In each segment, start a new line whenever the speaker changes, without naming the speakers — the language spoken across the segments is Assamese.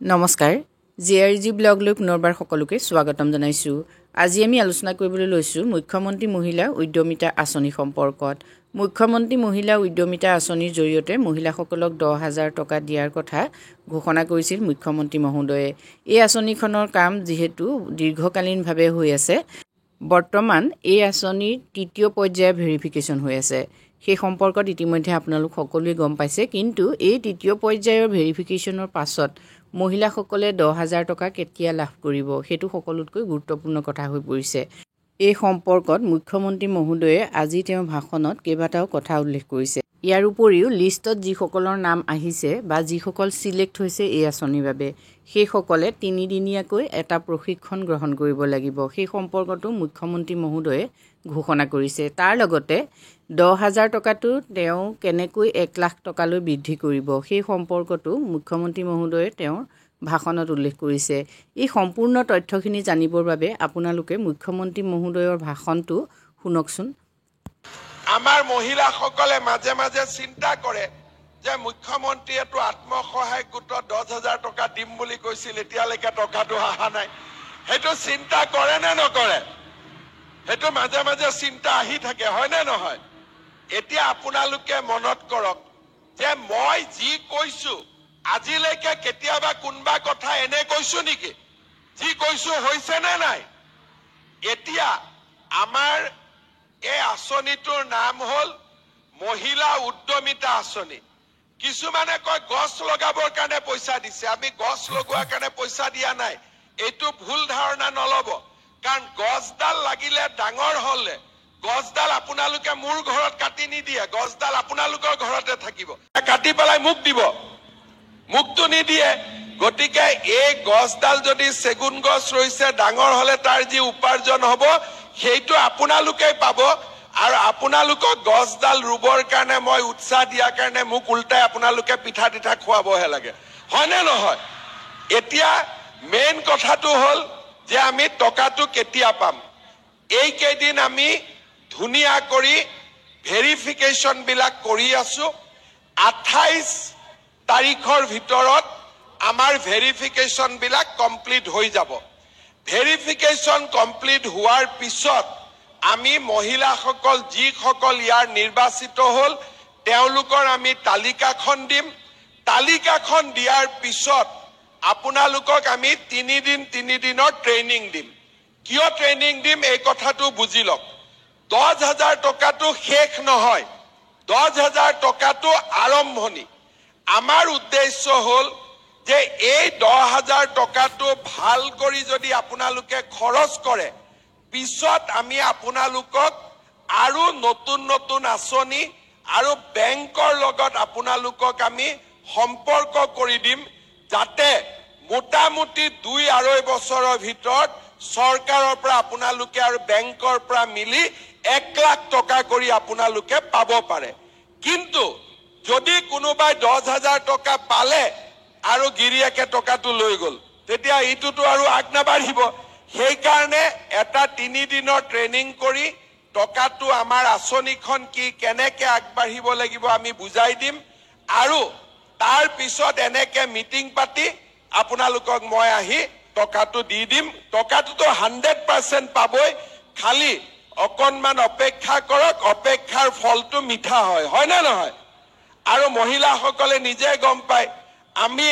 নমস্কাৰ জিআৰজি ব্লগ লৈ পুনৰবাৰ সকলোকে স্বাগতম জনাইছো। আজি আমি আলোচনা কৰিবলৈ লৈছো মুখ্যমন্ত্ৰী মহিলা উদ্যমিতা আঁচনি সম্পৰ্কত। মুখ্যমন্ত্ৰী মহিলা উদ্যমিতা আঁচনিৰ জৰিয়তে মহিলাসকলক 10,000 টকা দিয়াৰ কথা ঘোষণা কৰিছিল মুখ্যমন্ত্ৰী মহোদয়ে। এই আঁচনিখনৰ কাম যেহেতু দীৰ্ঘকালীনভাৱে হৈ আছে, বৰ্তমান এই আঁচনিৰ তৃতীয় পৰ্যায়ৰ ভেৰিফিকেশ্যন হৈ আছে। সেই সম্পৰ্কত ইতিমধ্যে আপোনালোক সকলোৱে গম পাইছে, কিন্তু এই তৃতীয় পৰ্যায়ৰ ভেৰিফিকেশ্যনৰ পাছত মহিলাসকলে 10,000 টকা কেতিয়া লাভ কৰিব সেইটো সকলোতকৈ গুৰুত্বপূৰ্ণ কথা হৈ পৰিছে। এই সম্পৰ্কত মুখ্যমন্ত্ৰী মহোদয়ে আজি তেওঁৰ ভাষণত কেইবাটাও কথা উল্লেখ কৰিছে। ইয়াৰ উপৰিও লিষ্টত যিসকলৰ নাম আহিছে বা যিসকল চিলেক্ট হৈছে এই আঁচনিৰ বাবে, সেইসকলে 3 দিনীয়াকৈ এটা প্ৰশিক্ষণ গ্ৰহণ কৰিব লাগিব। সেই সম্পৰ্কতো মুখ্যমন্ত্ৰী মহোদয়ে ঘোষণা কৰিছে। তাৰ লগতে 10,000 টকাটো তেওঁ কেনেকৈ 1 লাখ টকালৈ বৃদ্ধি কৰিব সেই সম্পৰ্কতো মুখ্যমন্ত্ৰী মহোদয়ে তেওঁৰ ভাষণত উল্লেখ কৰিছে। এই সম্পূৰ্ণ তথ্যখিনি জানিবৰ বাবে আপোনালোকে মুখ্যমন্ত্ৰী মহোদয়ৰ ভাষণটো শুনকচোন।
আমাৰ মহিলাসকলে মাজে মাজে চিন্তা কৰে যে মুখ্যমন্ত্ৰীয়েতো আত্মসহায়ক গোটত 10,000 টকা দিম বুলি কৈছিল, এতিয়ালৈকে টকাটো অহা নাই। সেইটো চিন্তা কৰে নে নকৰে? সেইটো মাজে মাজে চিন্তা আহি থাকে, হয় নে নহয়? এতিয়া আপোনালোকে মনত কৰক যে মই যি কৈছো আজিলৈকে কেতিয়াবা কোনবা কথা এনে কৈছো নেকি? যি কৈছো হৈছে নে নাই? এতিয়া আমাৰ এই আঁচনিটোৰ নাম হ'ল মহিলা উদ্যমিতা আঁচনি। কিছুমানে কয় গছ লগাবৰ কাৰণে পইচা দিছে। আমি গছ লগোৱাৰ কাৰণে পইচা দিয়া নাই, এইটো ভুল ধাৰণা নলব। কাৰণ গছডাল লাগিলে ডাঙৰ হলে গছডাল আপোনালোকে মোৰ ঘৰত কাটি নিদিয়ে, গছডাল আপোনালোকৰ ঘৰতে থাকিব। কাটি পেলাই মোক দিব, মোকতো নিদিয়ে। গতিকে এই গছডাল যদি চেগুন গছ ৰৈছে, ডাঙৰ হলে তাৰ যি উপাৰ্জন হব সেইটো আপোনালোকেই পাব। আৰু আপোনালোকক গছডাল ৰুবৰ কাৰণে মই উৎসাহ দিয়াৰ কাৰণে মোক উল্টাই আপোনালোকে পিঠা তিঠা খুৱাবহে লাগে, হয়নে নহয়? এতিয়া মেইন কথাটো হ'ল যে আমি টকাটো কেতিয়া পাম। এইকেইদিন আমি ধুনীয়া কৰি ভেৰিফিকেশ্যন বিলাক কৰি আছো। 28 তাৰিখৰ ভিতৰত আমাৰ ভেৰিফিকেশ্যন বিলাক কমপ্লিট হৈ যাব। ভেৰিফিকেশ্যন কমপ্লিট হোৱাৰ পিছত আমি মহিলাসকল যিসকল ইয়াৰ নিৰ্বাচিত হ'ল তেওঁলোকৰ আমি তালিকাখন দিম। তালিকাখন দিয়াৰ পিছত আপোনালোকক আমি 3 দিনৰ ট্ৰেইনিং দিম। কিয় ট্ৰেইনিং দিম এই কথাটো বুজি লওক। 10,000 টকাটো শেষ নহয়, 10,000 টকাটো আৰম্ভণি। আমাৰ উদ্দেশ্য হ'ল যে এই 10,000 টকাটো ভাল কৰি যদি আপোনালোকে খৰচ কৰে, পিছত আমি আপোনালোকক আৰু নতুন নতুন আঁচনি আৰু বেংকৰ লগত আপোনালোকক আমি সম্পৰ্ক কৰি দিম, যাতে মোটামুটি 2-2.5 বছৰৰ ভিতৰত চৰকাৰৰ পৰা আপোনালোকে আৰু বেংকৰ পৰা মিলি 1 লাখ টকা কৰি আপোনালোকে পাব পাৰে। কিন্তু যদি কোনোবাই 10,000 টকা পালে আৰু গিৰিয়েকে টকাটো লৈ গ'ল, তেতিয়া ইটোতো আৰু আগ নাবাঢ়িব। সেইকাৰণে এটা 3 দিনৰ ট্ৰেইনিং কৰি টকাটো আমাৰ আঁচনিখন কি কেনেকে আগবাঢ়িব লাগিব আমি বুজাই দিম। আৰু তাৰ পিছত এনেকে মিটিং পাতি আপোনালোকক মই আহি টকাটো দি দিম। টকাটোতো 100% পাবই, খালি অকণমান অপেক্ষা কৰক, অপেক্ষাৰ ফলটো মিঠা হয়, হয় নে নহয়? আৰু মহিলাসকলে নিজে গম পায়। আমি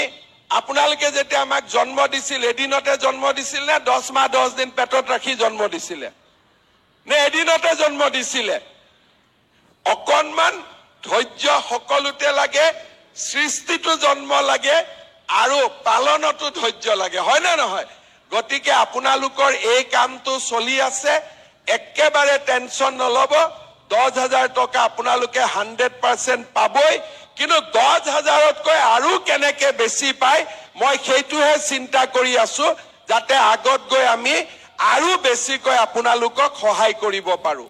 আপোনালোকে যেতিয়া আমাক জন্ম দিছিল, এদিনতে জন্ম দিছিল নে 10 মাহ 10 দিন পেটত ৰাখি জন্ম দিছিলে? নে এদিনতে জন্ম দিছিলে? অকণমান ধৈৰ্য সকলোতে লাগে, সৃষ্টিটো জন্ম লাগে আৰু পালনতো ধৈৰ্য লাগে, হয় নে নহয়? গতিকে আপোনালোকৰ এই কামটো চলি আছে, একেবাৰে টেনচন নলব। 10,000 টকা আপোনালোকে 100% পাবই, কিন্তু 10,000তকৈ আৰু কেনেকে বেছি পায় মই সেইটোহে চিন্তা কৰি আছো, যাতে আগত গৈ আমি আৰু বেছিকৈ আপোনালোকক সহায় কৰিব পাৰো।